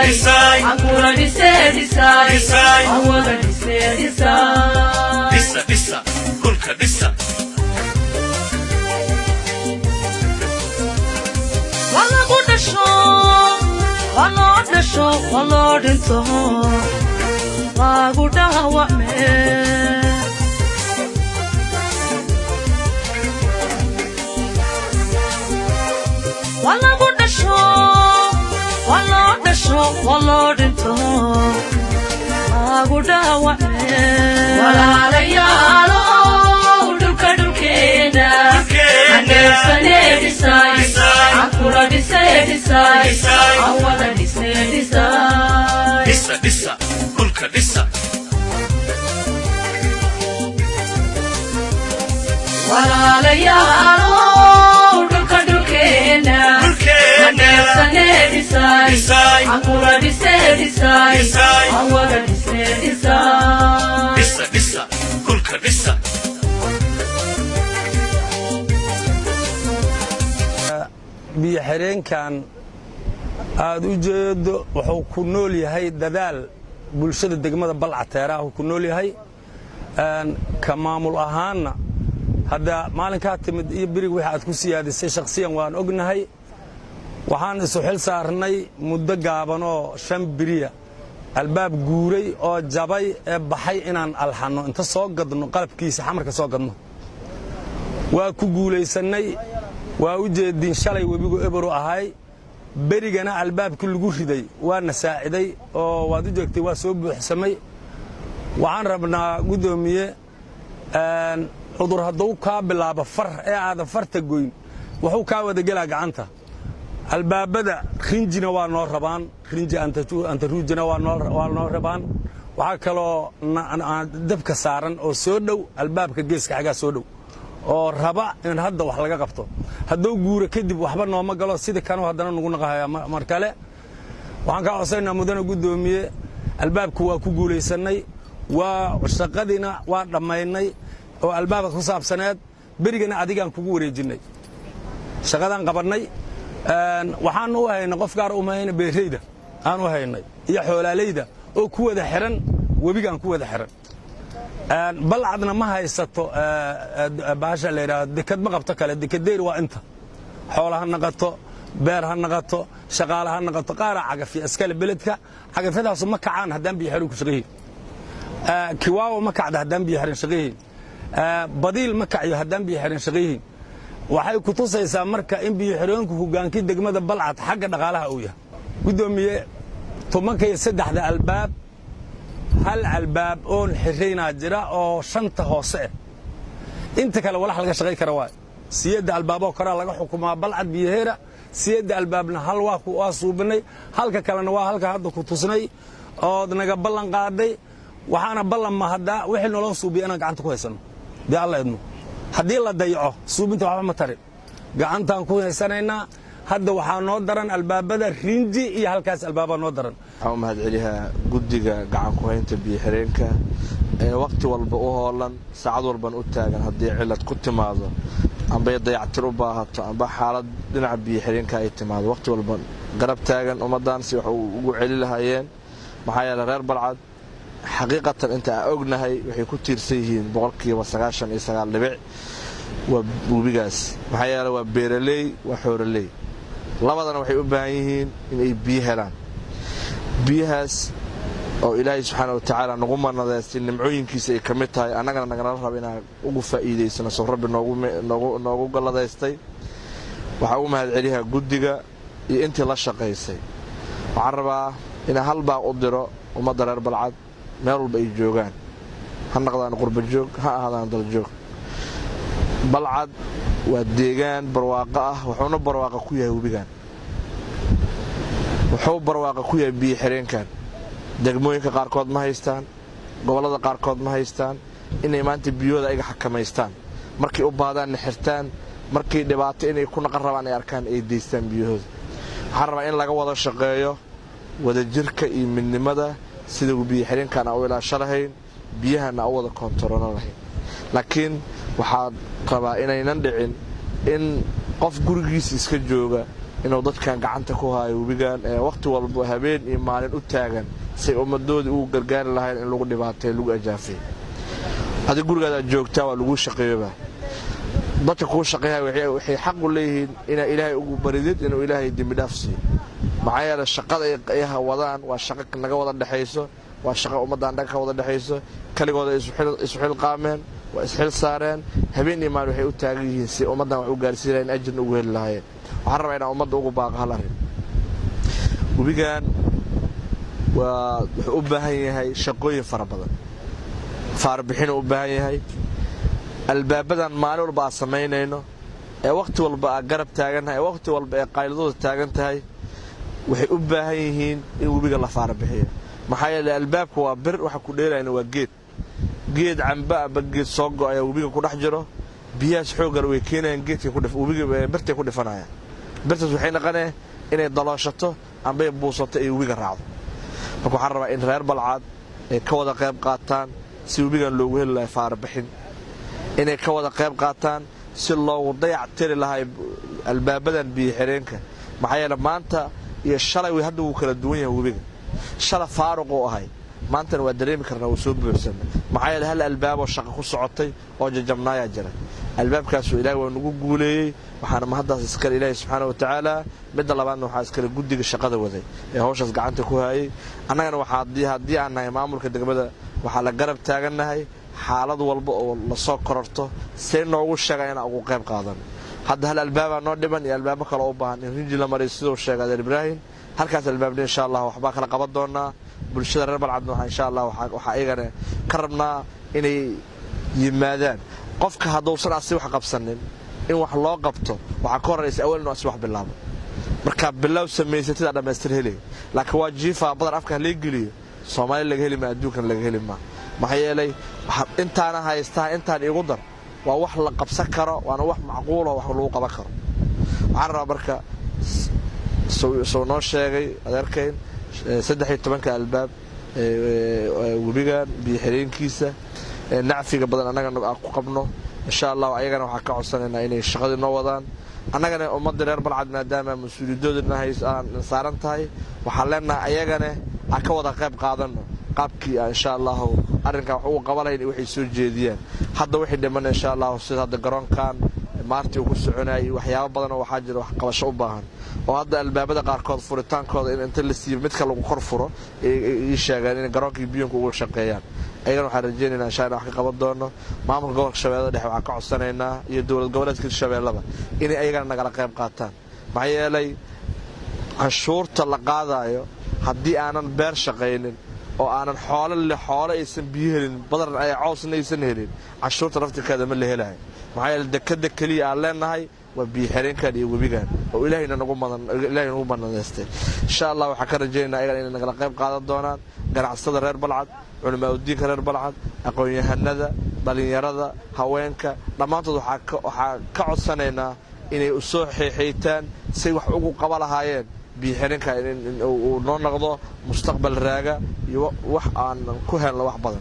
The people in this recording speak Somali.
Ancora di sé di sai, ora di sé di sai. Dissa, kulka dissa. Walla buddha show, walla the show, walla dinto, wa buddha wa me. Walla buddha show, walla the show, walla dinto, wa buddha wa me. Walla la yalo, dulka dulkena, ande di sai. Ancora di sé di sai, ora di sé di sai. Dissa, kulka dissa. Wala la yalo, dulka dulkena, ande di sai. Ancora di sé di sai, ora di sé di sai. Dissa, kulka dissa. biyo xireenkan aad u jeedo wuxuu ku nool yahay dadaal bulshada degmada Balcateeraha ku nool yahay ka maamul ahaana hadda maalinka timid iyo birig waxa aad ku siyaadisay shakhsiyan waan ognahay waxaan isu xil saarnay muddo gaaban oo 5 biriya albaab guuray oo jabay ee baxay inaan alxano inta soo gadno qalabkiisa xamarka soo gadno waa ku guuleysanay waa u jeedin shalay webigu ebro ahay berigana albaabkii lagu riday waa nasaaciday oo waad u jeegtay waa soo buuxsamay waxaan rabnaa gudoomiye cudur hadduu ka bilaabo far ee aad farta goyn wuxuu ka wada galaa gacanta albaabada rinjina waa noo rabaan rinji anta ruujina waa noo rabaan waxa kale oo dabka saaran oo soo dhow albaabka geeska xaga soo dhow oo raba in hadda wax laga qabto hadduu guuro kadib waxba nooma galo sida kan haddana nagu naqaaya mar kale waxaan ka codsaynaa mudana gudoomiye albaabku waa ku guuleysanay waa shaqadina waa dhamaynay oo albaabka ku saabsaneed berigana adigaan kugu wareejinay shaqadan qabanay waxaan u haynay qof gaar u maayna beereyda aan u haynay iyo xoolaaleyda oo ku wada xiran webigaan ku wada xiran balcadna ma haysato baasha leeyahay dekad ma qabto kale dekadeer waa inta xoolaha naqato beer ha naqato shaqaalaha naqato qaara cagafi askale beledka cagafadaas ma kacaan hadaan biyo xirin ku shaqeeyay kiwaawo ma kacda hadaan biyo xirin shaqeeyay badiil ma kaciyo hadaan biyo xirin shaqeeyay waxay ku tusaysaa marka in biyo xireenku hogaankii degmada balcad xagga dhaqaalaha uu yahay gudoomiye tobankay saddexda albaab hal albaab oo xireyna jira oo shanta hoose inta kale walax laga shaqay kara waa siyada albaabo kara laga xukumaa balcad biyeera siyada albaabna hal waa ku aasuubnay halka kalena waa halka hadda ku tusnay oo naga ballan qaaday waxaana ballan ma hadda wixii nolol suubiyo inaan gacanta ku haysano bi Allah idmo hadii la dayaco suubinta waxba ma tarin gacantaan ku haysanayna hadda waxaa noo daran albaabada rinji iyo halkaas albaaba noo daran waxaan mahad celiyaa guddiga gacan ku haynta biyo xireenka ee waqti walba u hoolan saacad walba u taagan hadii cilad ku timaado amba dayactir u baahato amba xaalad dhinaca biyo xireenka ay timaado waqti walba garab taagan umadan si wax ugu celi lahaayeen maxaa yeelay reer Balcad xaqiiqatan inta ognahay waxay ku tiirsan yihiin 99.9 waa buubigaas maxaa yeelay waa beeraley waa xoololey labadana waxay u baahan yihiin inay biyo helaan biyahaas oo Ilaahay subhanahu wa ta'ala nagu manadeystay nimcooyinkiisa ay kamid tahay anagana naga rabo inaan ugu faa'iideysano soo rabbi noogu galadeystay waxa uu mahad celiyaa guddiga iyo intii la shaqeysay waxaan rabaa in hal baa u diro ummadda reer Balcad meel walba ay joogaan ha noqdaan qurba joog ha ahaadaan dal joog Balcad waa deegaan barwaaqo ah wuxuuna barwaaqo ku yahay webigan wuxuu barwaaqo ku yahay biyo xireenkan degmooyinka qaarkood ma haystaan gobolada qaarkood ma haystaan inay maanta biyooda ay xakameystaan markii u baadaan xirtaan markii dhibaato inay ku naqan rabaan ay arkaan ay deystaan biyahooda waxaan rabaa in laga wada shaqeeyo wada jirka iyo midnimada sida biyo xireenkan oo ilaasho lahayn biyahana oo wada kontarool lahayn laakiin waxaa rabaa inaynan dhicin in qof gurigiisa iska jooga inuu dadkan gacanta ku hayo webigan waqti walba habeen iyo maalin u taagan si ummadoodi uu gargaar lahayn in lagu dhibaateeyo lagu ajaafay hada gurigaada joogtaa waa lagu shaqeeyba dadka ku shaqeeyaa waxay xaq u leeyihiin in Ilaahay ugu baridid inuu Ilaahay dimi dhaafsiyo maxaa yeelay shaqada ay wadaan waa shaqo naga wada dhaxayso waa shaqo ummadan dhanka wada dhaxayso kaligooda isu xil qaameen waa isxil saareen habeen iyo maalin waxay u taagan yihiin si ummadan wax u gaarsiinayaan ajir ugu heli lahaayeen waxaan rabaa inaan ummadda ugu baaqo hal arrin webigan wuxuu u baahan yahay shaqooyin fara badan faarbixin u baahan yahay albaabadan maalin walba aan samaynayno waqti walba aan garab taaganahay waqti walba qaylidooda taagan tahay waxay u baahan yihiin in webiga la faarbixiyo maxaa yeelay albaabku waa bir waxa ku dheelayna waa geed camba aba geed soo go'ay webiga ku dhex jiro biyaas xoogan way keenayaan geedka ku dhif webiga birtay ku dhifanayaan birtaas waxay naqanay inay dalooshato amba ay buusato ay webiga raacdo marka waxaan rabaa in reer Balcad ay ka wada qayb qaataan si webigan loogu heli lahaa faarbixin inay ka wada qayb qaataan si loogu dayactiri lahaa albaabadan biyo xireenka maxaa yeelay maanta iyo shalay way hadda uu kala duwan yahay webiga shala faaruq oo ahay maanta waa dareemi karnaa oo soo buuxsan maxaa yeelay hal albaab oo shaqo ku socotay oo jajabnaaya jira albaabkaas Ilaahay waa nagu guuleeyay waxaana mahadaas iska Ilaahay subhanahu wa ta'ala midda labaadna waxa iska guddiga shaqada waday ee hawshaas gacanta ku hayay annagana waxa hadii aan nahay maamulka degmada waxa la garab taaganahay xaalad walba oo la soo kororto si noogu sheegayna ugu qayb qaadan hadda hal albaab noo dhiban iyo albaab kale oo baahan in rinji la maray sidoo sheegay Ibrahim halkaas albaabna insha Allah waxba kala qaban doonaa bulshada reer Balcad waxa insha Allah waxa ayagana ka rabnaa inay yimaadaan qofka haddoosan asi wax qabsanin in wax loo qabto waxa ka horeysa awal inuu wax bilaabo marka bilow sameysatida dhamaystir helay laakiin waa jiifa badan afka la geliyo Soomaali laga heli ma adduunkan laga heli ma maxay yeelay intaana haystaa intaan igu dar waa wax la qabsan karo waana wax macquul ah wax lagu qaban karo waxaan rabaa marka soo noo sheegay adeerkeen 13 albaab webigan biyo xireenkiisa nacfiga badan anaga ku qabno insha Allah ayagana waxa ka codsanaynaa inay shaqada noo wadaan annagana ummadda reer Balcad maadaama mas'uuliyadoodna haysaan saaran tahay waxa leenahay ayagana ka wada qayb qaadano qaabkii insha Allah arrinka wax uu qabanayay waxay soo jeediyaan hadda wixii dhiman insha Allah sida hadda garoonkan maartii uu ku soconayay waxyaabo badan oo waxa jira wax qabasho u baahan oo hadda albaabada qaarkood furitaankooda in inta la siiyo mid kale lagu kor furo ee sheegaan in garoonkii biyoonku ugu shaqeeyaan ayagana waxaan rajaynaynaa insha Allah wax ka qaban doono maamulka gobolka Shabeellaha Dhexe waxa ka codsanaynaa iyo dawlad goboleedka Shabeellaha in ayagana nagala qayb qaataan maxaa yeelay cashuurta la qaadayo haddii aanan beer shaqeynin oo aanan xoolo aysan biyo helin badan ay coosna aysan helin cashuurta naftirkeeda ma la helayo maxaa yeelay dekada kaliya aan leenahay waa biyo xireenkan iyo webigan oo Ilaahay nagu manadeystay insha Allah waxa ka rajaynaynaa ayagana inay nagala qayb qaadan doonaan ganacsatada reer Balcad culimada diinka reer Balcad aqoon-yahanada dhalinyarada haweenka dhamaantood waxa ka codsanaynaa inay u soo xeexaytaan si wax ugu qaba lahaayeen biyo xireenka in uu noo noqdo mustaqbal raaga iyo wax aan ku helno wax badan